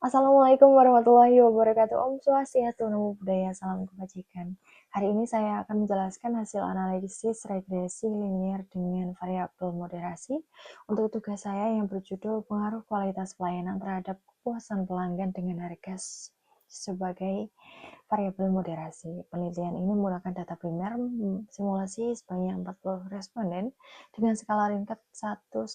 Assalamualaikum warahmatullahi wabarakatuh. Om Swastiastu, Namo Buddhaya, salam kebajikan. Hari ini saya akan menjelaskan hasil analisis regresi linier dengan variabel moderasi untuk tugas saya yang berjudul pengaruh kualitas pelayanan terhadap kepuasan pelanggan dengan harga sebagai variabel moderasi. Penelitian ini menggunakan data primer simulasi sebanyak 40 responden dengan skala ringkat 1-5.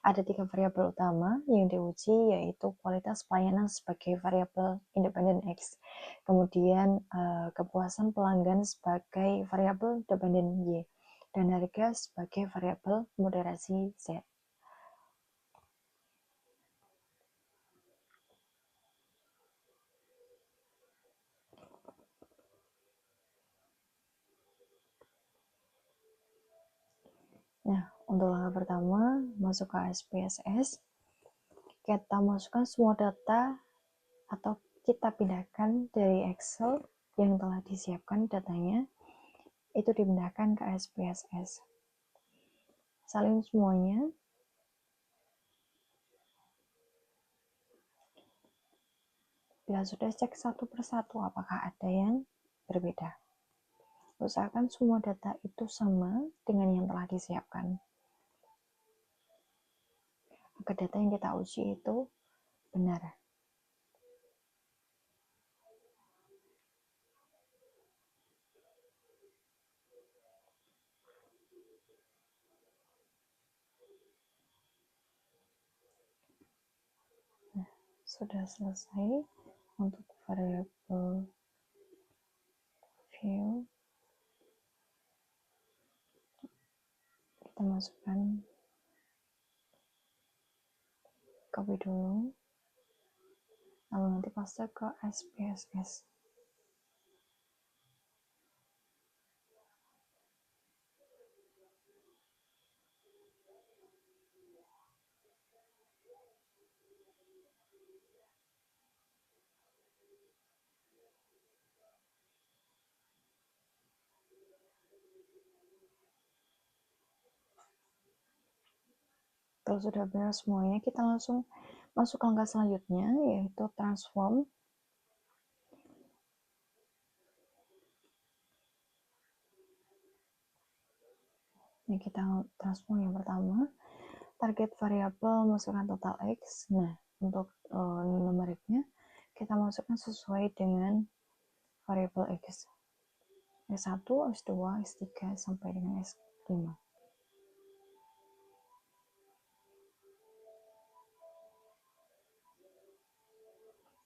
Ada 3 variabel utama yang diuji, yaitu kualitas pelayanan sebagai variabel independen X, kemudian kepuasan pelanggan sebagai variabel dependen Y, dan harga sebagai variabel moderasi Z. Nah, untuk langkah pertama, masuk ke SPSS. Kita masukkan semua data atau kita pindahkan dari Excel yang telah disiapkan datanya, itu dipindahkan ke SPSS. Salin semuanya. Bila sudah cek satu persatu apakah ada yang berbeda. Usahakan semua data itu sama dengan yang telah disiapkan. Maka data yang kita uji itu benar. Nah, sudah selesai untuk variabel view. Kita masukkan copy dulu, lalu nanti paste ke SPSS. Kalau sudah benar semuanya, kita langsung masuk ke langkah selanjutnya, yaitu transform. Ini kita transform yang pertama, target variabel masukkan total X. Nah, untuk numeriknya kita masukkan sesuai dengan variabel X. S1, S2, S3 sampai dengan S5.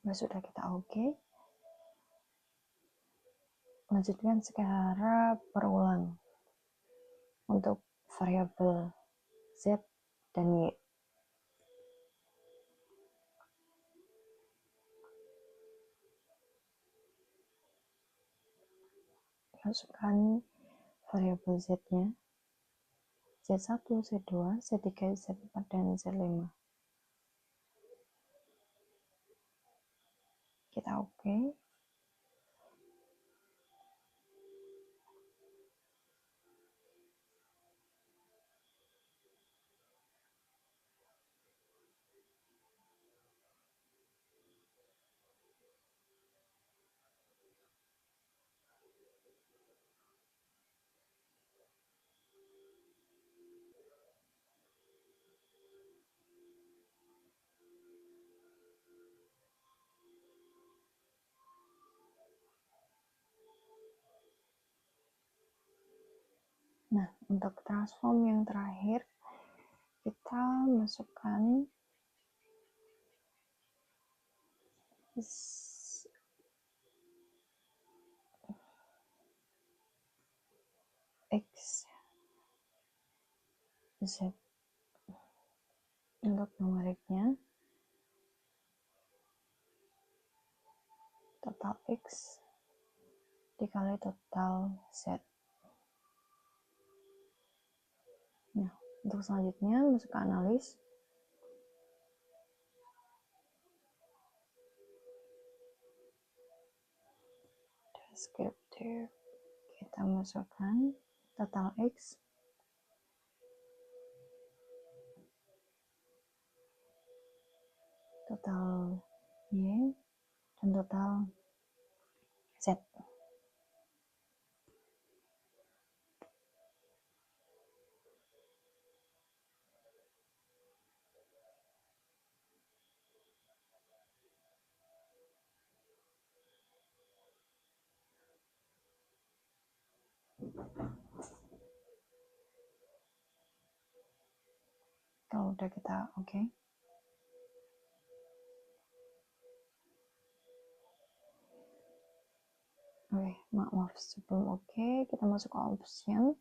Nah, sudah kita oke. Lanjutkan secara berulang untuk variabel Z dan Y. Masukkan variabel Z-nya, Z1, Z2, Z3, Z4, dan Z5. Kita oke. Nah, untuk transform yang terakhir, kita masukkan X, Z. Untuk numeriknya, total X dikali total Z. Nah, untuk selanjutnya masuk ke analis. Descriptive, kita masukkan total X, total Y dan total Z. Kalau udah kita oke. Oke, maaf sebelum oke, kita masuk ke option.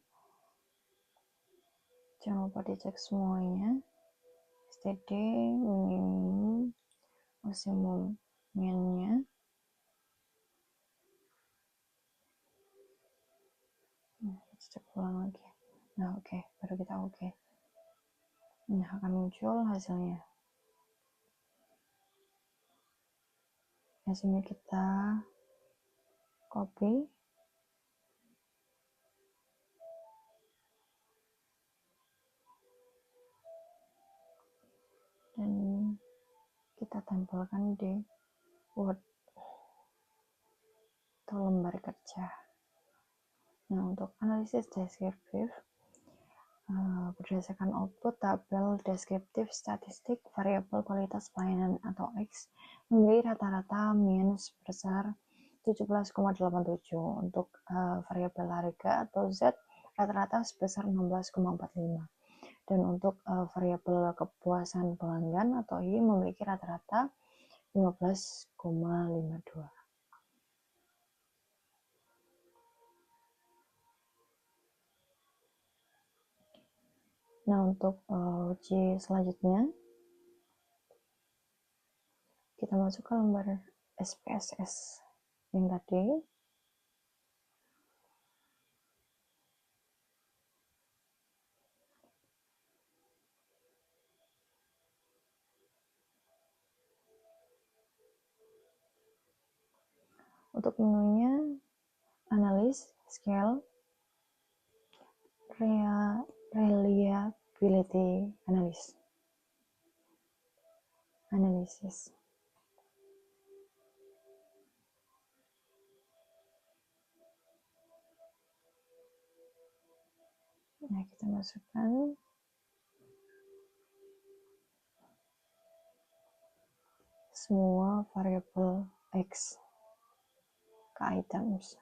Jangan lupa dicek semuanya. STD, minimum, maksimum min-nya. Kita cek ulang lagi. Nah, oke, baru kita oke. Nah, akan muncul hasilnya. Hasilnya kita copy. Dan kita tempelkan di Word atau lembar kerja. Nah, untuk analisis deskriptif, berdasarkan output tabel deskriptif statistik variabel kualitas pelayanan atau X memberi rata-rata min sebesar 17,87 untuk variabel harga atau Z rata-rata sebesar 16,45 dan untuk variabel kepuasan pelanggan atau Y memiliki rata-rata 15,52. Nah, untuk uji selanjutnya, kita masuk ke lembar SPSS yang tadi. Untuk menunya, analis, scale, reliability analysis. Nah, kita masukkan semua variabel X ke items.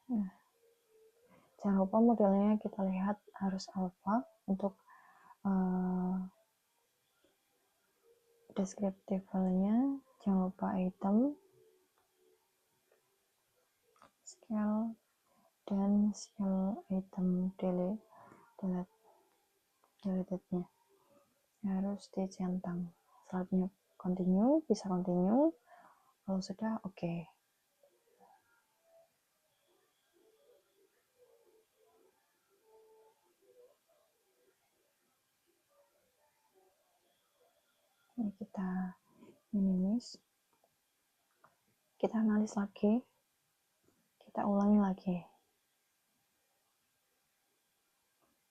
Nah, jangan lupa modelnya kita lihat harus alpha untuk deskriptif filenya. Jangan lupa item, scale, dan scale item deletednya harus dicentang. Selanjutnya continue, bisa continue. Kalau sudah oke. Ini kita minimize, kita analis lagi, kita ulangi lagi,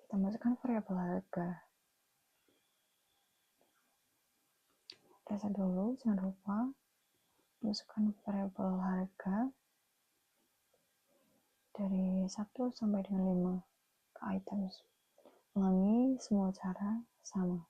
kita masukkan variabel harga. Tes dulu, jangan lupa masukkan variabel harga dari 1 sampai dengan 5 ke items. Ulangi semua cara sama.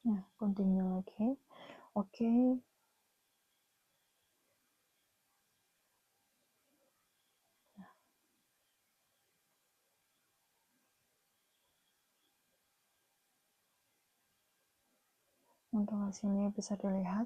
Nah, continue lagi. Oke. Untuk hasilnya bisa dilihat.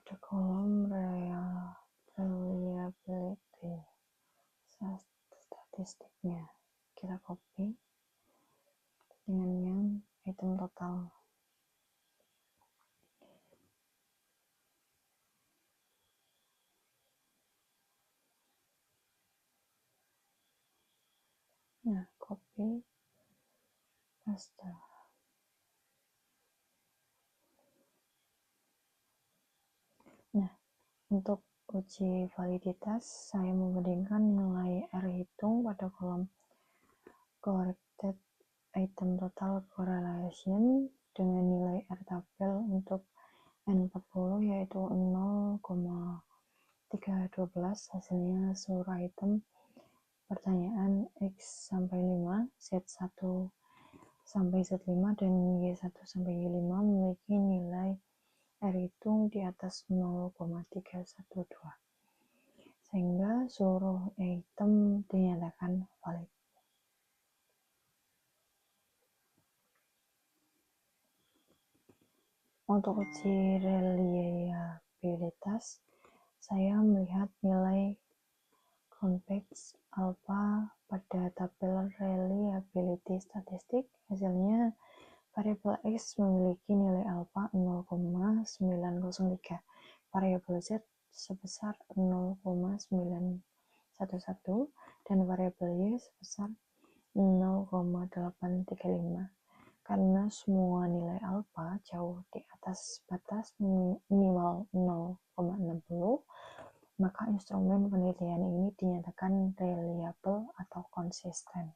Pada kolom reliability statistiknya, kita copy dengan yang item total. Nah, copy, paste. Nah, untuk uji validitas, saya membandingkan nilai R hitung pada kolom corrected item total correlation dengan nilai R tabel untuk N40 yaitu 0,312. Hasilnya seluruh item pertanyaan X sampai 5, Z1 sampai Z5 dan Y1 sampai Y5 memiliki nilai R hitung di atas 0,312, sehingga seluruh item dinyatakan valid. Untuk uji reliabilitas, saya melihat nilai convex alpha pada tabel reliability statistik. Hasilnya variabel X memiliki nilai alpha 0,903, variabel Z sebesar 0,911, dan variabel Y sebesar 0,835. Karena semua nilai alfa jauh di atas batas minimal 0,60, maka instrumen penelitian ini dinyatakan reliable atau konsisten.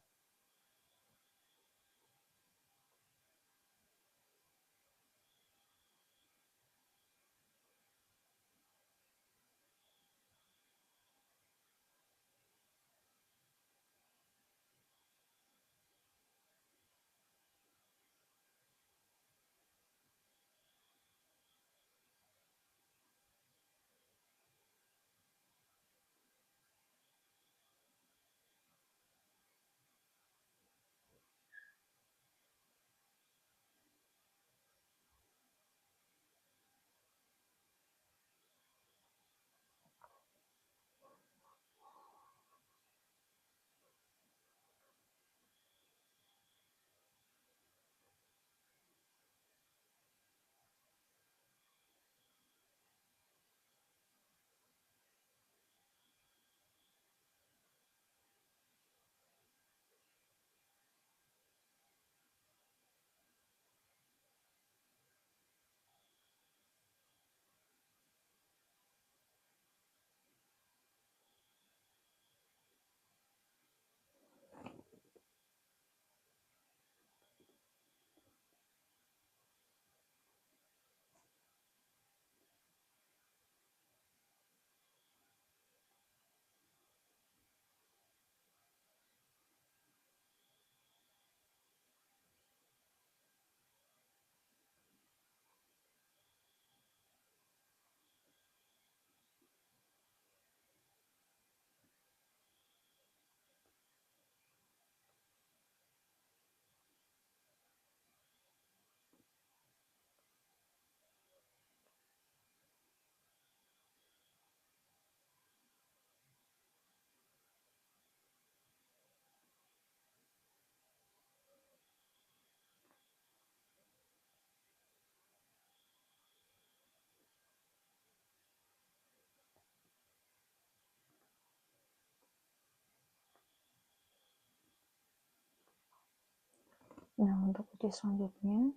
Nah, untuk uji selanjutnya,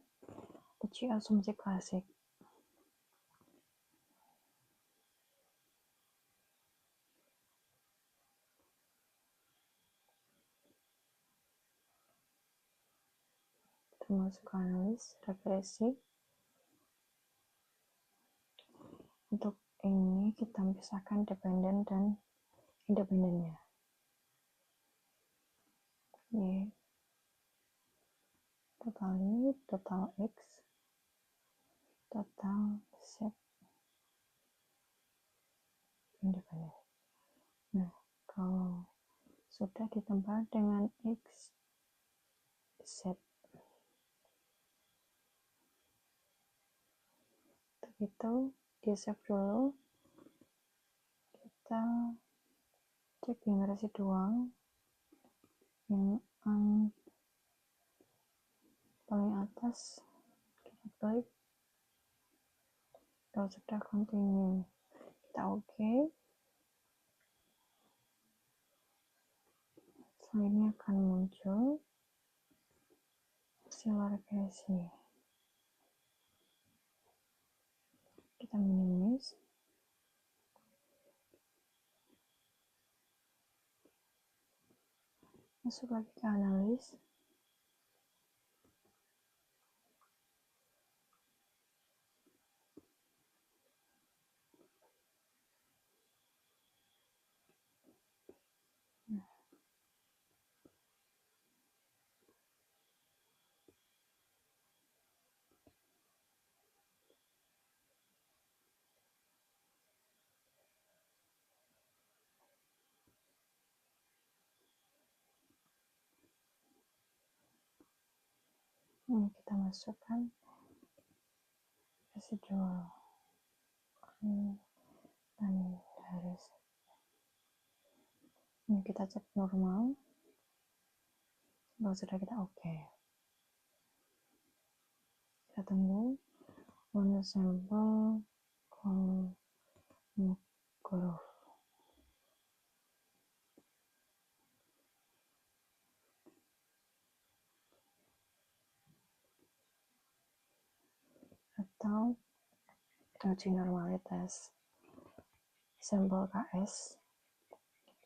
uji asumsi klasik. Termasuk analis regresi. Untuk ini kita pisahkan dependen dan independennya. Y total Y, total X, total Z independen. Nah, kalau sudah ditambah dengan X, Z, itu di save dulu. Kita cek yang residual, yang paling atas, kita klik. Kalau sudah continue, kita oke. Selanjutnya akan muncul hasil regresi. Kita minimize. Masuk lagi ke analis. Ini kita masukkan residual dan dari ini kita cek normal. Kalau sudah kita oke. Kita tunggu one sample growth. Atau uji normalitas sampel KS.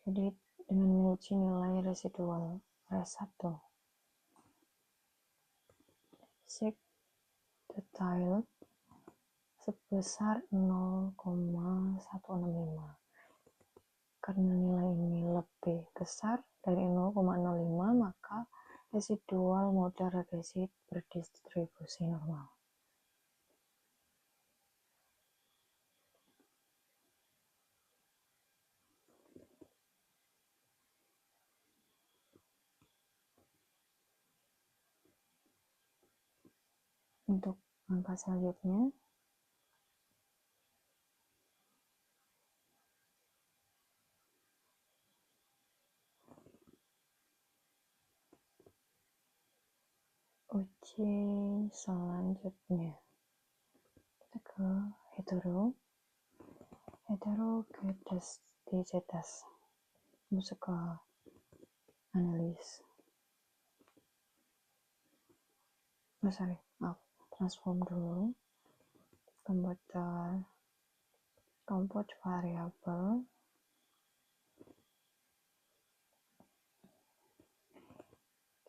Jadi dengan menguji nilai residual R1 sig detail sebesar 0,165. Karena nilai ini lebih besar dari 0,05, maka residual model regresi berdistribusi normal. Untuk langkah selanjutnya, uji selanjutnya kita ke heterogeneisitas, masuk ke analis. Transform dulu komputer compute variable.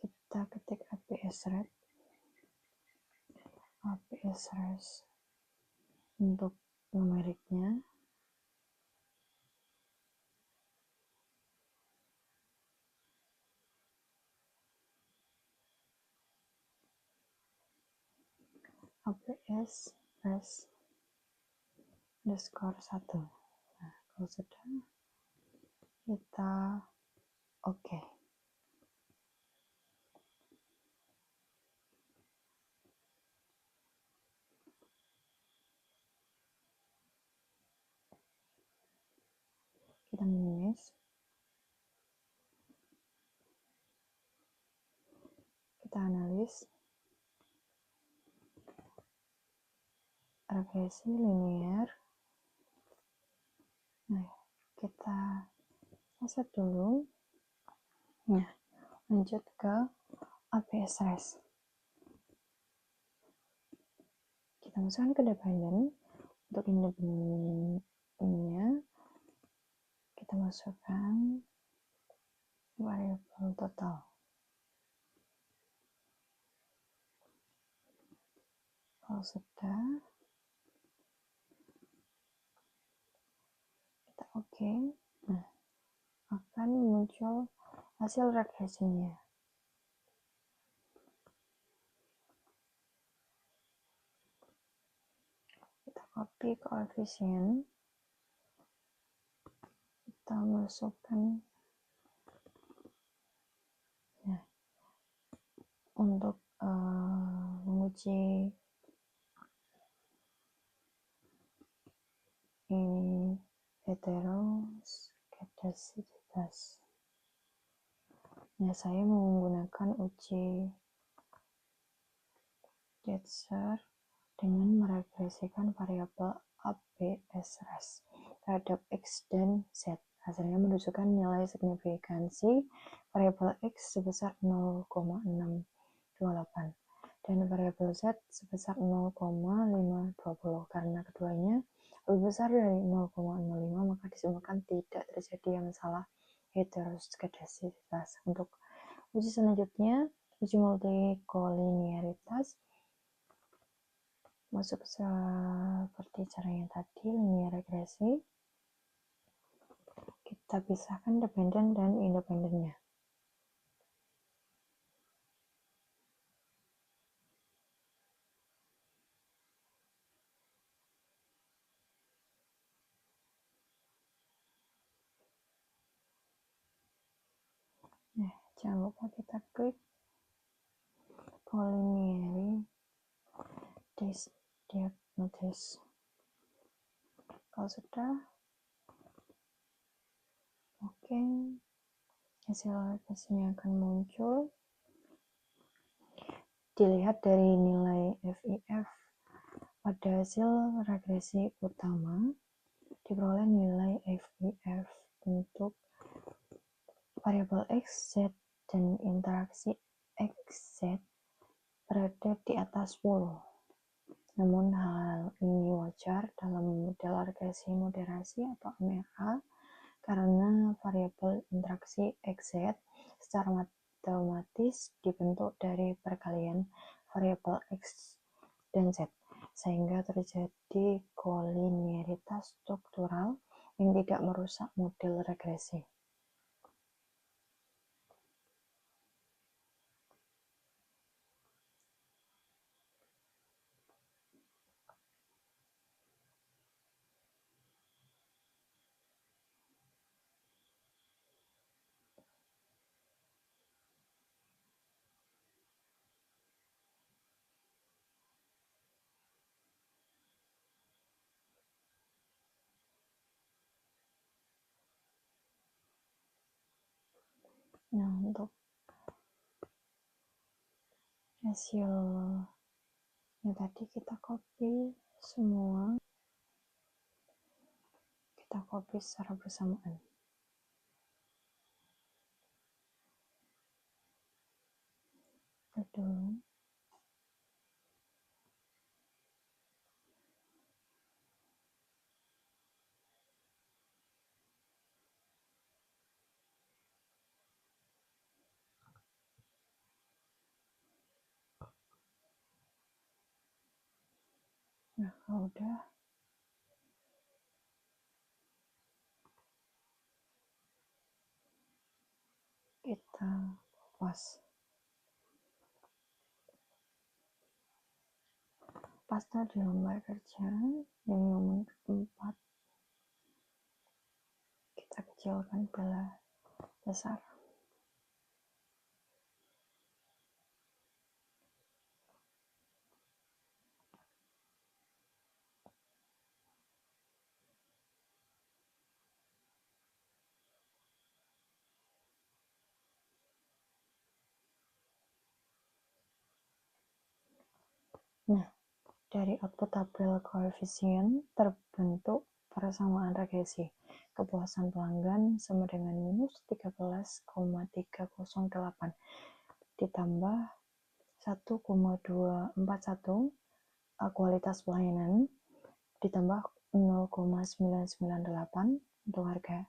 Kita ketik APS rate untuk numeriknya. APS res underscore 1. Nah, kalau sudah kita oke. Kita minimize. Kita analis. Regresi linear. Nah, kita set dulu. Nah, lanjut ke APS res. Kita masukkan ke dependen. Untuk independennya kita masukkan variabel total. Kalau sudah Oke, nah akan muncul hasil regresinya. Kita copy koefisien, kita masukkan. Nah, untuk menguji ini heteroskedasitas. Nah, saya menggunakan uji Jetser dengan meregresikan variabel ABS terhadap X dan Z. Hasilnya menunjukkan nilai signifikansi variabel X sebesar 0,628 dan variabel Z sebesar 0,520. Karena keduanya lebih besar dari 0,05, maka disimpulkan tidak terjadi yang salah heteroskedasitas. Untuk uji selanjutnya, uji multikolinearitas, masuk seperti caranya tadi, linear regresi. Kita pisahkan dependen dan independennya. Nah, jangan lupa kita klik collinear diagnosis. Kalau sudah, oke, hasil regresinya akan muncul. Dilihat dari nilai FIF pada hasil regresi utama, diperoleh nilai FIF untuk variabel X, Z, dan interaksi XZ berada di atas 10. Namun hal ini wajar dalam model regresi moderasi atau MRA karena variabel interaksi XZ secara matematis dibentuk dari perkalian variabel X dan Z, sehingga terjadi kolinearitas struktural yang tidak merusak model regresi. Nah, untuk hasilnya tadi kita copy semua, kita copy secara bersamaan. Dulu. Nah, kalau udah, kita paste di lembar kerja yang nomor 4. Kita kecilkan bila besar. Nah, dari output tabel koefisien terbentuk persamaan regresi. Kepuasan pelanggan sama dengan minus 13,308 ditambah 1,241 kualitas pelayanan ditambah 0,998 untuk harga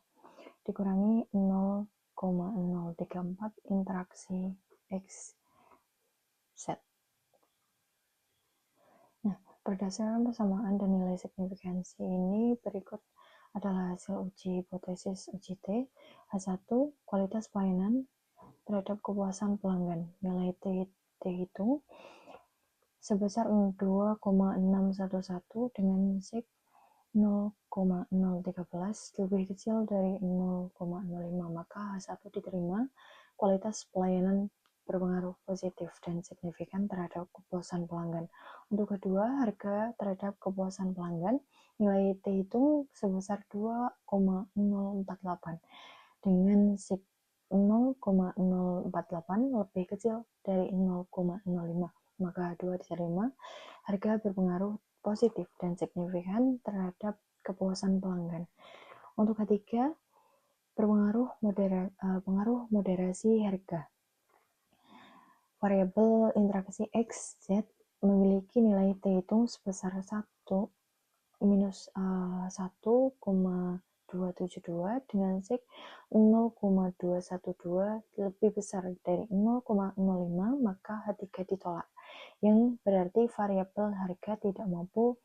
dikurangi 0,034 interaksi XZ. Nah, berdasarkan persamaan dan nilai signifikansi ini berikut adalah hasil uji hipotesis UJT. H1, kualitas pelayanan terhadap kepuasan pelanggan. Nilai T dihitung sebesar 2,611 dengan SIG 0,013 lebih kecil dari 0,05, maka H1 diterima. Kualitas pelayanan berpengaruh positif dan signifikan terhadap kepuasan pelanggan. Untuk kedua, harga terhadap kepuasan pelanggan, nilai T hitung sebesar 2,048 dengan SIG 0,048 lebih kecil dari 0,05, maka 2 diterima. Harga berpengaruh positif dan signifikan terhadap kepuasan pelanggan. Untuk ketiga, pengaruh moderasi harga. Variabel interaksi X, Z memiliki nilai T hitung sebesar 1 minus 1,272 dengan SIG 0,212 lebih besar dari 0,05, maka H3 ditolak, yang berarti variabel harga tidak mampu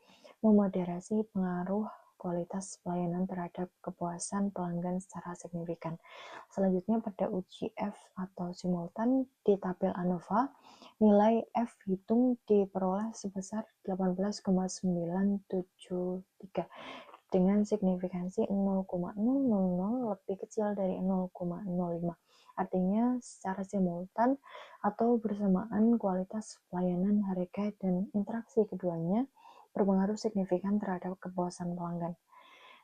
memoderasi pengaruh kualitas pelayanan terhadap kepuasan pelanggan secara signifikan. Selanjutnya pada uji F atau simultan di tabel ANOVA, nilai F hitung diperoleh sebesar 18,973 dengan signifikansi 0,000 lebih kecil dari 0,05. Artinya secara simultan atau bersamaan kualitas pelayanan, harga, dan interaksi keduanya berpengaruh signifikan terhadap kepuasan pelanggan.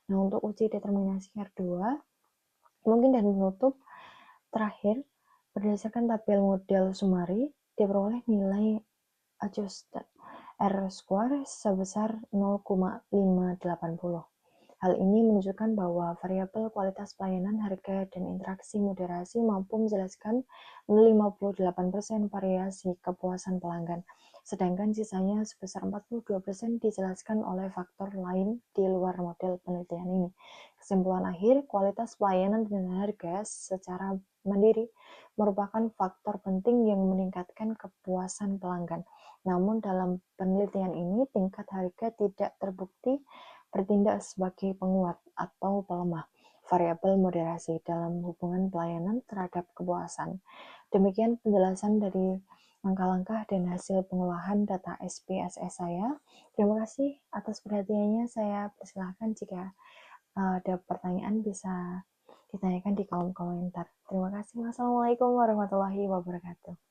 Nah, untuk uji determinasi R2, mungkin dan menutup terakhir, berdasarkan tabel model Sumari, diperoleh nilai adjusted R-square sebesar 0,580. Hal ini menunjukkan bahwa variabel kualitas pelayanan, harga, dan interaksi moderasi mampu menjelaskan 58% variasi kepuasan pelanggan, sedangkan sisanya sebesar 42% dijelaskan oleh faktor lain di luar model penelitian ini. Kesimpulan akhir, kualitas pelayanan dan harga secara mandiri merupakan faktor penting yang meningkatkan kepuasan pelanggan. Namun dalam penelitian ini, tingkat harga tidak terbukti bertindak sebagai penguat atau pelemah variabel moderasi dalam hubungan pelayanan terhadap kepuasan. Demikian penjelasan dari langkah-langkah dan hasil pengolahan data SPSS saya. Terima kasih atas perhatiannya. Saya persilahkan jika ada pertanyaan bisa ditanyakan di kolom komentar. Terima kasih. Wassalamualaikum warahmatullahi wabarakatuh.